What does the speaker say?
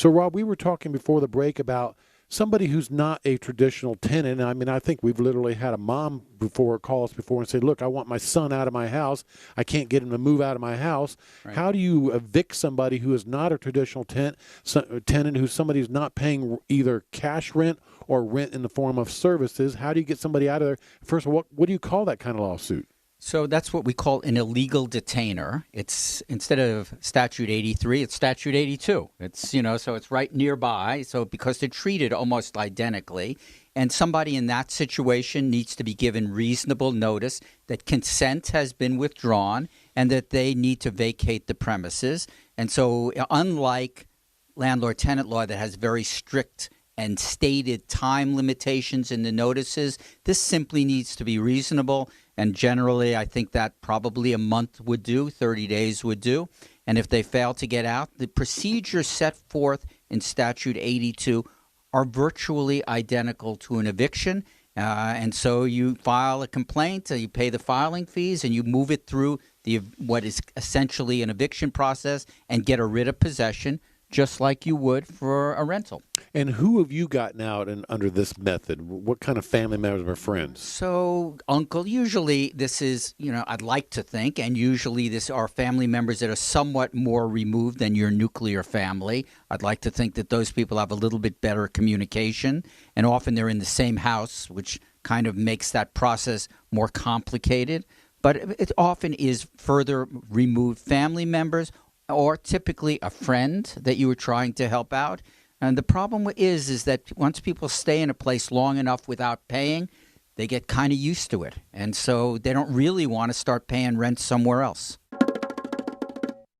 So, Rob, we were talking before the break about somebody who's not a traditional tenant. I mean, I think we've literally had a mom before call us before and say, look, I want my son out of my house. I can't get him to move out of my house. Right. How do you evict somebody who is not a traditional tenant, who's somebody who's not paying either cash rent or rent in the form of services? How do you get somebody out of there? First of all, what do you call that kind of lawsuit? So that's what we call an illegal detainer. It's instead of Statute 83, it's Statute 82. It's, so it's right nearby. So because they're treated almost identically, and somebody in that situation needs to be given reasonable notice that consent has been withdrawn and that they need to vacate the premises. And so unlike landlord-tenant law that has very strict and stated time limitations in the notices, this simply needs to be reasonable. And generally, I think that probably a month would do, 30 days would do. And if they fail to get out, the procedures set forth in Statute 82 are virtually identical to an eviction. And so you file a complaint, you pay the filing fees, and you move it through what is essentially an eviction process and get a writ of possession, just like you would for a rental. And who have you gotten out under this method? What kind of family members or friends? So, Uncle, usually this is, I'd like to think, and usually this are family members that are somewhat more removed than your nuclear family. I'd like to think that those people have a little bit better communication, and often they're in the same house, which kind of makes that process more complicated. But it often is further removed family members or typically a friend that you were trying to help out. And the problem is that once people stay in a place long enough without paying, they get kind of used to it. And so they don't really want to start paying rent somewhere else.